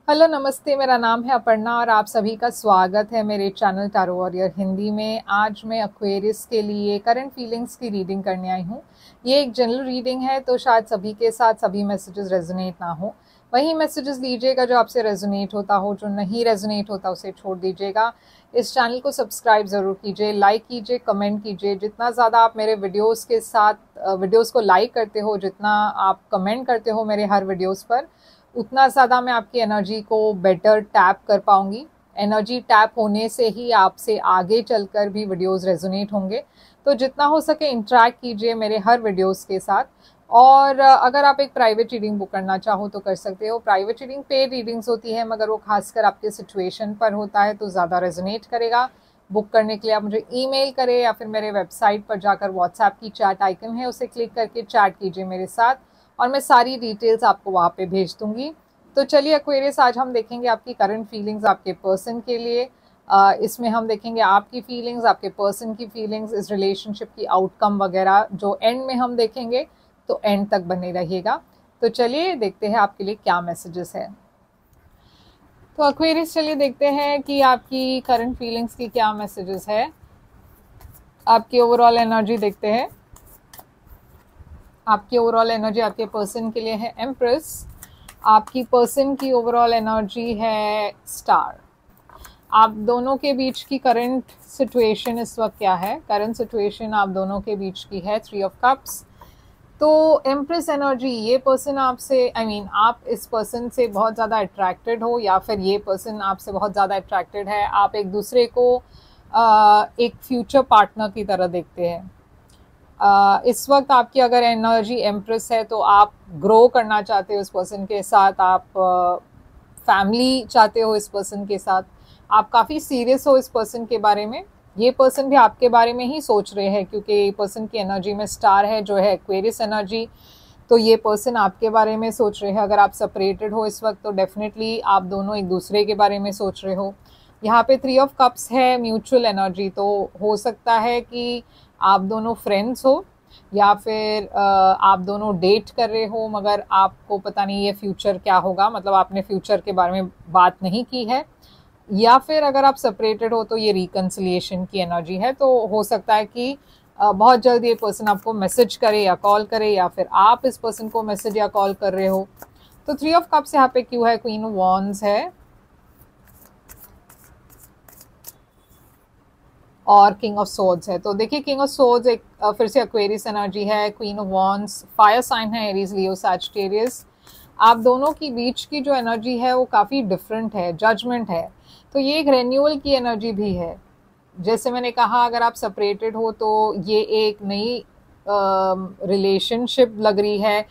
Hello नमस्ते, मेरा नाम है अपर्णा और आप सभी का स्वागत है मेरे चैनल टैरो वॉरियर हिंदी में। आज मैं एक्वेरियस के लिए करंट फीलिंग्स की रीडिंग करने आई हूँ। ये एक जनरल रीडिंग है, तो शायद सभी के साथ सभी मैसेजेस रेजोनेट ना हो। वही मैसेजेस लीजिएगा जो आपसे रेजोनेट होता हो, जो नहीं रेजोनेट होता उसे छोड़ दीजिएगा। इस चैनल को सब्सक्राइब ज़रूर कीजिए, लाइक कीजिए, कमेंट कीजिए। जितना ज़्यादा आप मेरे वीडियोज़ के साथ वीडियोज़ को लाइक करते हो, जितना आप कमेंट करते हो मेरे हर वीडियोज़ पर, उतना ज़्यादा मैं आपकी एनर्जी को बेटर टैप कर पाऊंगी। एनर्जी टैप होने से ही आपसे आगे चलकर भी वीडियोस रेजोनेट होंगे। तो जितना हो सके इंटरेक्ट कीजिए मेरे हर वीडियोस के साथ। और अगर आप एक प्राइवेट रीडिंग बुक करना चाहो तो कर सकते हो। प्राइवेट रीडिंग पेड रीडिंग्स होती है, मगर वो खासकर आपके सिचुएशन पर होता है तो ज़्यादा रेजोनेट करेगा। बुक करने के लिए आप मुझे ईमेल करें या फिर मेरे वेबसाइट पर जाकर व्हाट्सएप की चैट आइकन है उसे क्लिक करके चैट कीजिए मेरे साथ, और मैं सारी डिटेल्स आपको वहाँ पे भेज दूंगी। तो चलिए एक्वेरियस, आज हम देखेंगे आपकी करंट फीलिंग्स आपके पर्सन के लिए। इसमें हम देखेंगे आपकी फीलिंग्स, आपके पर्सन की फीलिंग्स, इस रिलेशनशिप की आउटकम वगैरह जो एंड में हम देखेंगे। तो एंड तक बने रहिएगा। तो चलिए देखते हैं आपके लिए क्या मैसेजेस है। तो एक्वेरियस चलिए देखते हैं कि आपकी करंट फीलिंग्स की क्या मैसेजेस है। आपकी ओवरऑल एनर्जी देखते हैं। आपकी ओवरऑल एनर्जी आपके पर्सन के लिए है एम्प्रेस। आपकी पर्सन की ओवरऑल एनर्जी है स्टार। आप दोनों के बीच की करंट सिचुएशन इस वक्त क्या है? करंट सिचुएशन आप दोनों के बीच की है 3 ऑफ कप्स। तो एम्प्रेस एनर्जी, ये पर्सन आपसे आप इस पर्सन से बहुत ज़्यादा अट्रैक्टेड हो या फिर ये पर्सन आपसे बहुत ज़्यादा अट्रैक्टेड है। आप एक दूसरे को एक फ्यूचर पार्टनर की तरह देखते हैं। इस वक्त आपकी अगर एनर्जी एम्प्रेस है तो आप ग्रो करना चाहते हो इस पर्सन के साथ, आप फैमिली चाहते हो इस पर्सन के साथ, आप काफ़ी सीरियस हो इस पर्सन के बारे में। ये पर्सन भी आपके बारे में ही सोच रहे हैं, क्योंकि ये पर्सन की एनर्जी में स्टार है जो है एक्वेरियस एनर्जी। तो ये पर्सन आपके बारे में सोच रहे हैं। अगर आप सेपरेटेड हो इस वक्त तो डेफिनेटली आप दोनों एक दूसरे के बारे में सोच रहे हो। यहाँ पे 3 ऑफ कप्स है, म्यूचुअल एनर्जी। तो हो सकता है कि आप दोनों फ्रेंड्स हो या फिर आप दोनों डेट कर रहे हो, मगर आपको पता नहीं ये फ्यूचर क्या होगा, मतलब आपने फ्यूचर के बारे में बात नहीं की है। या फिर अगर आप सेपरेटेड हो तो ये रिकन्सिलिएशन की एनर्जी है। तो हो सकता है कि बहुत जल्द ये पर्सन आपको मैसेज करे या कॉल करे, या फिर आप इस पर्सन को मैसेज या कॉल कर रहे हो। तो 3 ऑफ कप्स यहाँ पे क्यों है? क्वीन ऑफ वॉन्ड्स है और किंग ऑफ सोर्ड्स है। तो देखिए, किंग ऑफ सोर्ड्स एक फिर से एक्वेरियस एनर्जी है। Queen of wands fire sign है, एरीज, लियो, सैजिटेरियस। आप दोनों की बीच की जो एनर्जी है वो काफ़ी डिफरेंट है, जजमेंट है। तो ये एक रेन्यूअल की एनर्जी भी है। जैसे मैंने कहा, अगर आप सेपरेटेड हो तो ये एक नई रिलेशनशिप लग रही है,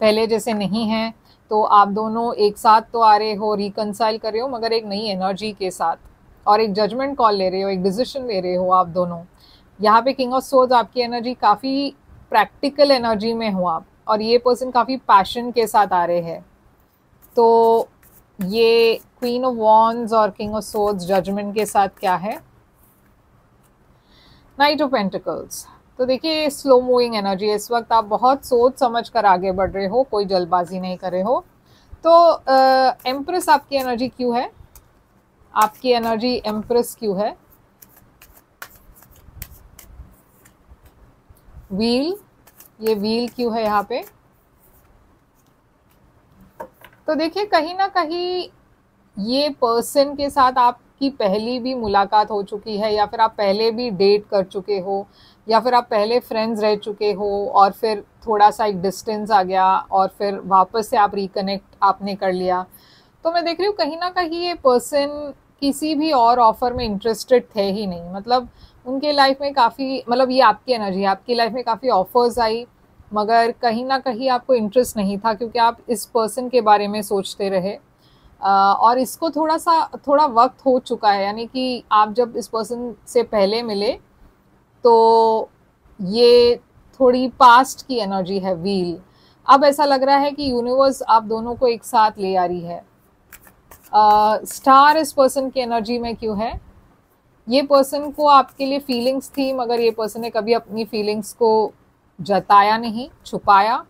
पहले जैसे नहीं है। तो आप दोनों एक साथ तो आ रहे हो, रिकनसाइल कर रहे हो, मगर एक नई एनर्जी के साथ, और एक जजमेंट कॉल ले रहे हो, एक डिसीजन ले रहे हो आप दोनों। यहाँ पे किंग ऑफ सोर्ड्स आपकी एनर्जी काफ़ी प्रैक्टिकल एनर्जी में हो आप, और ये पर्सन काफ़ी पैशन के साथ आ रहे हैं। तो ये क्वीन ऑफ वॉन्ड्स और किंग ऑफ सोर्ड्स जजमेंट के साथ क्या है? Night of pentacles. तो देखिए, स्लो मूविंग एनर्जी है। इस वक्त आप बहुत सोच समझ कर आगे बढ़ रहे हो, कोई जल्दबाजी नहीं कर रहे हो। तो एम्प्रेस आपकी एनर्जी क्यों है? आपकी एनर्जी एम्प्रेस क्यों है? व्हील, ये व्हील क्यों है यहाँ पे? तो देखिए, कहीं ना कहीं ये पर्सन के साथ आपकी पहली भी मुलाकात हो चुकी है, या फिर आप पहले भी डेट कर चुके हो, या फिर आप पहले फ्रेंड्स रह चुके हो और फिर थोड़ा सा एक डिस्टेंस आ गया और फिर वापस से आप रिकनेक्ट आपने कर लिया। तो मैं देख रही हूँ कहीं ना कहीं ये पर्सन किसी भी और ऑफर में इंटरेस्टेड थे ही नहीं। मतलब उनके लाइफ में काफ़ी, मतलब ये आपकी एनर्जी है, आपकी लाइफ में काफ़ी ऑफर्स आई, मगर कहीं ना कहीं आपको इंटरेस्ट नहीं था, क्योंकि आप इस पर्सन के बारे में सोचते रहे। और इसको थोड़ा वक्त हो चुका है, यानी कि आप जब इस पर्सन से पहले मिले तो ये थोड़ी पास्ट की एनर्जी है, व्हील। अब ऐसा लग रहा है कि यूनिवर्स आप दोनों को एक साथ ले आ रही है। स्टार इस पर्सन की एनर्जी में क्यों है? ये पर्सन को आपके लिए फीलिंग्स थी, मगर ये पर्सन ने कभी अपनी फीलिंग्स को जताया नहीं, छुपाया।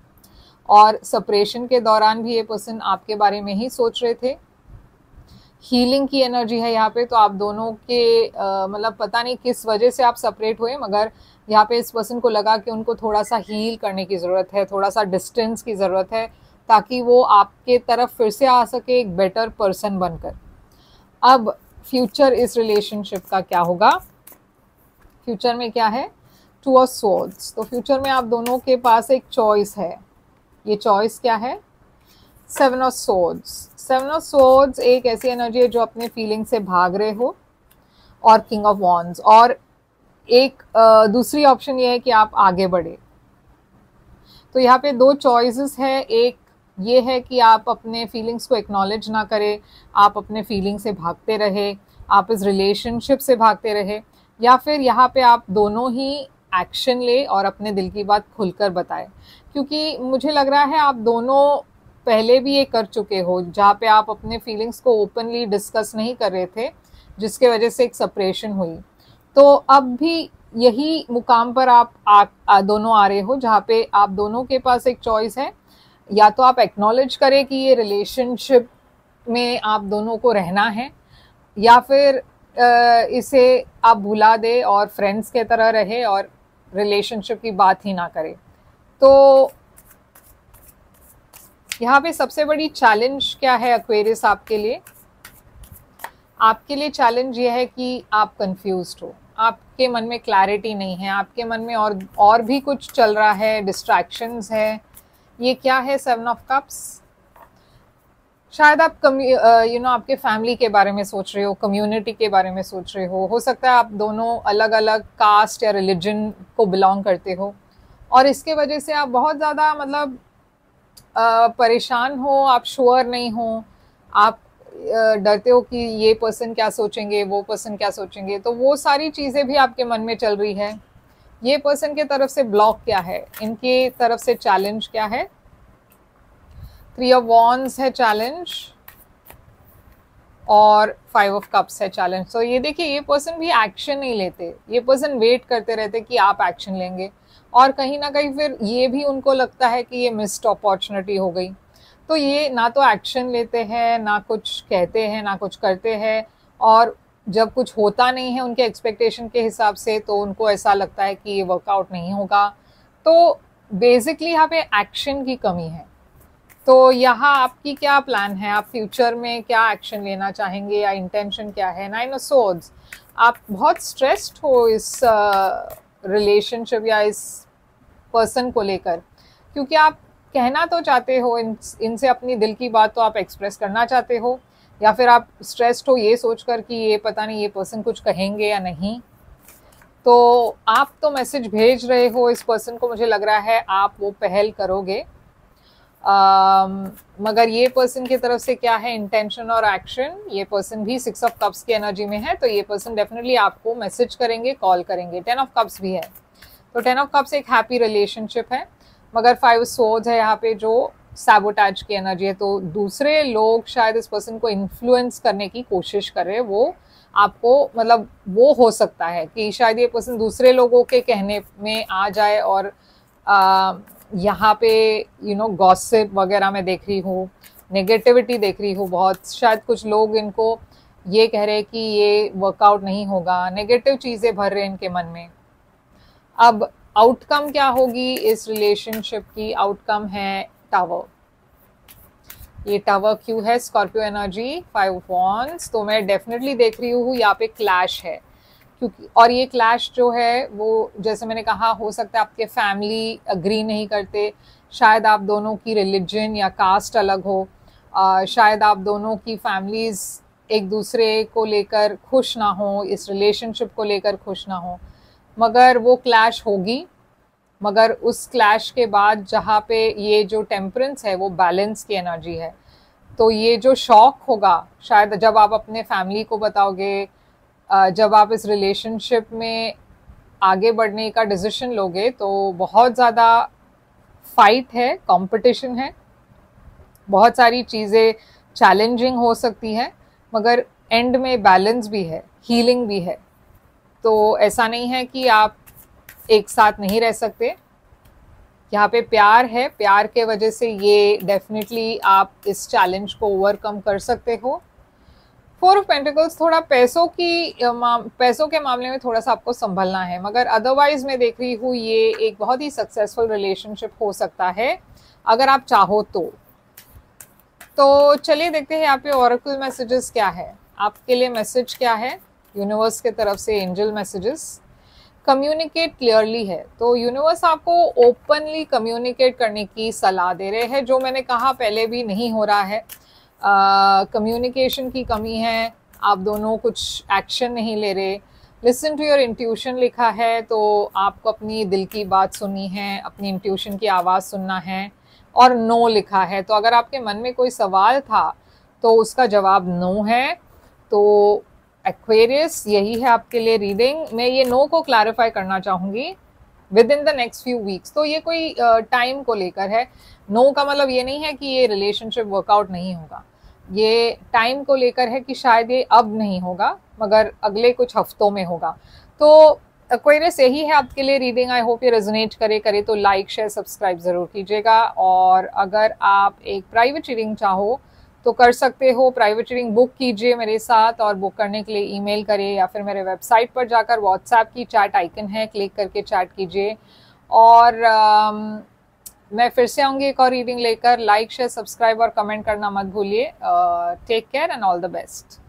और सेपरेशन के दौरान भी ये पर्सन आपके बारे में ही सोच रहे थे। हीलिंग की एनर्जी है यहाँ पे। तो आप दोनों के मतलब पता नहीं किस वजह से आप सेपरेट हुए, मगर यहाँ पे इस पर्सन को लगा कि उनको थोड़ा सा हील करने की ज़रूरत है, थोड़ा सा डिस्टेंस की ज़रूरत है, ताकि वो आपके तरफ फिर से आ सके एक बेटर पर्सन बनकर। अब फ्यूचर इस रिलेशनशिप का क्या होगा? फ्यूचर में क्या है? Two of swords. तो फ्यूचर में आप दोनों के पास एक चॉइस है। ये चॉइस क्या है? Seven of swords. Seven of swords एक ऐसी एनर्जी है जो अपने फीलिंग से भाग रहे हो, और किंग ऑफ वॉन्ड्स। और एक दूसरी ऑप्शन ये है कि आप आगे बढ़े। तो यहाँ पे दो चॉइसेस है। एक ये है कि आप अपने फीलिंग्स को एक्नॉलेज ना करें, आप अपने फीलिंग से भागते रहे, आप इस रिलेशनशिप से भागते रहे, या फिर यहाँ पे आप दोनों ही एक्शन ले और अपने दिल की बात खुलकर बताएं। क्योंकि मुझे लग रहा है आप दोनों पहले भी ये कर चुके हो, जहाँ पे आप अपने फीलिंग्स को ओपनली डिस्कस नहीं कर रहे थे, जिसके वजह से एक सेपरेशन हुई। तो अब भी यही मुकाम पर आप दोनों आ रहे हो, जहाँ पे आप दोनों के पास एक चॉइस है। या तो आप एक्नॉलेज करें कि ये रिलेशनशिप में आप दोनों को रहना है, या फिर इसे आप भुला दे और फ्रेंड्स के तरह रहे और रिलेशनशिप की बात ही ना करें। तो यहाँ पे सबसे बड़ी चैलेंज क्या है एक्वेरियस आपके लिए? आपके लिए चैलेंज ये है कि आप कंफ्यूज्ड हो, आपके मन में क्लैरिटी नहीं है, आपके मन में और भी कुछ चल रहा है, डिस्ट्रैक्शंस है। ये क्या है? Seven of cups. शायद आप आपके फैमिली के बारे में सोच रहे हो, कम्युनिटी के बारे में सोच रहे हो सकता है आप दोनों अलग अलग कास्ट या रिलीजन को बिलोंग करते हो, और इसके वजह से आप बहुत ज़्यादा मतलब परेशान हो, आप श्योर नहीं हो, आप डरते हो कि ये पर्सन क्या सोचेंगे, वो पर्सन क्या सोचेंगे। तो वो सारी चीज़ें भी आपके मन में चल रही है। ये पर्सन के तरफ से ब्लॉक क्या है, इनके तरफ से चैलेंज क्या है? थ्री ऑफ वॉन्ड्स है चैलेंज, और फाइव ऑफ कप्स है चैलेंज। तो ये देखिए, ये पर्सन भी एक्शन नहीं लेते, ये पर्सन वेट करते रहते कि आप एक्शन लेंगे, और कहीं ना कहीं फिर ये भी उनको लगता है कि ये मिस्ड अपॉर्चुनिटी हो गई। तो ये ना तो एक्शन लेते हैं, ना कुछ कहते हैं, ना कुछ करते हैं, और जब कुछ होता नहीं है उनके एक्सपेक्टेशन के हिसाब से, तो उनको ऐसा लगता है कि ये वर्कआउट नहीं होगा। तो बेसिकली यहाँ पे एक्शन की कमी है। तो यहाँ आपकी क्या प्लान है? आप फ्यूचर में क्या एक्शन लेना चाहेंगे, या इंटेंशन क्या है? Nine of swords. आप बहुत स्ट्रेस्ड हो इस रिलेशनशिप या इस पर्सन को लेकर, क्योंकि आप कहना तो चाहते हो इनसे अपनी दिल की बात, तो आप एक्सप्रेस करना चाहते हो, या फिर आप स्ट्रेस्ड हो ये सोचकर कि ये पता नहीं ये पर्सन कुछ कहेंगे या नहीं। तो आप तो मैसेज भेज रहे हो इस पर्सन को, मुझे लग रहा है आप वो पहल करोगे। मगर ये पर्सन की तरफ से क्या है इंटेंशन और एक्शन? ये पर्सन भी सिक्स ऑफ कप्स की एनर्जी में है, तो ये पर्सन डेफिनेटली आपको मैसेज करेंगे, कॉल करेंगे। टेन ऑफ कप्स भी है, तो टेन ऑफ कप्स एक हैप्पी रिलेशनशिप है। मगर फाइव सोर्ड्स है यहाँ पे, जो सैबोटेज की एनर्जी है। तो दूसरे लोग शायद इस पर्सन को इन्फ्लुएंस करने की कोशिश कर रहे हैं। वो आपको मतलब वो हो सकता है कि शायद ये पर्सन दूसरे लोगों के कहने में आ जाए, और यहाँ पे गॉसिप वगैरह में देख रही हूँ, नेगेटिविटी देख रही हूँ बहुत। शायद कुछ लोग इनको ये कह रहे हैं कि ये वर्कआउट नहीं होगा, नेगेटिव चीज़ें भर रहे हैं इनके मन में। अब आउटकम क्या होगी इस रिलेशनशिप की? आउटकम है टावर। ये टावर क्यों है? Scorpio energy, five of wands. तो मैं डेफिनेटली देख रही हूँ यहाँ पे क्लैश है, क्योंकि और ये क्लैश जो है वो जैसे मैंने कहा, हो सकता है आपके फैमिली अग्री नहीं करते, शायद आप दोनों की रिलीजन या कास्ट अलग हो, शायद आप दोनों की फैमिलीज एक दूसरे को लेकर खुश ना हो, इस रिलेशनशिप को लेकर खुश ना हो, मगर वो क्लैश होगी। मगर उस क्लैश के बाद जहाँ पे ये जो टेम्परेंस है वो बैलेंस की एनर्जी है। तो ये जो शॉक होगा शायद जब आप अपने फैमिली को बताओगे, जब आप इस रिलेशनशिप में आगे बढ़ने का डिसीजन लोगे, तो बहुत ज़्यादा फाइट है, कंपटीशन है, बहुत सारी चीज़ें चैलेंजिंग हो सकती हैं, मगर एंड में बैलेंस भी है, हीलिंग भी है। तो ऐसा नहीं है कि आप एक साथ नहीं रह सकते। यहाँ पे प्यार है, प्यार के वजह से ये डेफिनेटली आप इस चैलेंज को ओवरकम कर सकते हो। फोर ऑफ पेंटिकल्स थोड़ा पैसों के मामले में थोड़ा सा आपको संभलना है, मगर अदरवाइज मैं देख रही हूँ ये एक बहुत ही सक्सेसफुल रिलेशनशिप हो सकता है अगर आप चाहो तो चलिए देखते हैं यहाँ पे ऑरेकल मैसेजेस क्या है, आपके लिए मैसेज क्या है यूनिवर्स के तरफ से। एंजल मैसेजेस, कम्युनिकेट क्लियरली है, तो यूनिवर्स आपको ओपनली कम्युनिकेट करने की सलाह दे रहे हैं, जो मैंने कहा पहले भी नहीं हो रहा है। कम्युनिकेशन की कमी है, आप दोनों कुछ एक्शन नहीं ले रहे। लिसन टू योर इंट्यूशन लिखा है, तो आपको अपनी दिल की बात सुननी है, अपनी इंट्यूशन की आवाज़ सुनना है। और नो लिखा है, तो अगर आपके मन में कोई सवाल था तो उसका जवाब नो है। तो एक्वेरियस, यही है आपके लिए रीडिंग। मैं ये नो को क्लैरिफाई करना चाहूँगी with in the next few weeks. तो ये कोई टाइम को लेकर है। नो का मतलब ये नहीं है कि ये रिलेशनशिप वर्कआउट नहीं होगा, ये टाइम को लेकर है कि शायद ये अब नहीं होगा मगर अगले कुछ हफ्तों में होगा। तो एक्वेरियस, यही है आपके लिए रीडिंग। आई होप ये रेजोनेट करे तो लाइक शेयर सब्सक्राइब ज़रूर कीजिएगा। और अगर आप एक प्राइवेट रीडिंग चाहो तो कर सकते हो, प्राइवेट रीडिंग बुक कीजिए मेरे साथ, और बुक करने के लिए ईमेल करिए या फिर मेरे वेबसाइट पर जाकर व्हाट्सएप की चैट आइकन है, क्लिक करके चैट कीजिए। और मैं फिर से आऊँगी एक और रीडिंग लेकर। लाइक शेयर सब्सक्राइब और कमेंट करना मत भूलिए। Take care and all the best.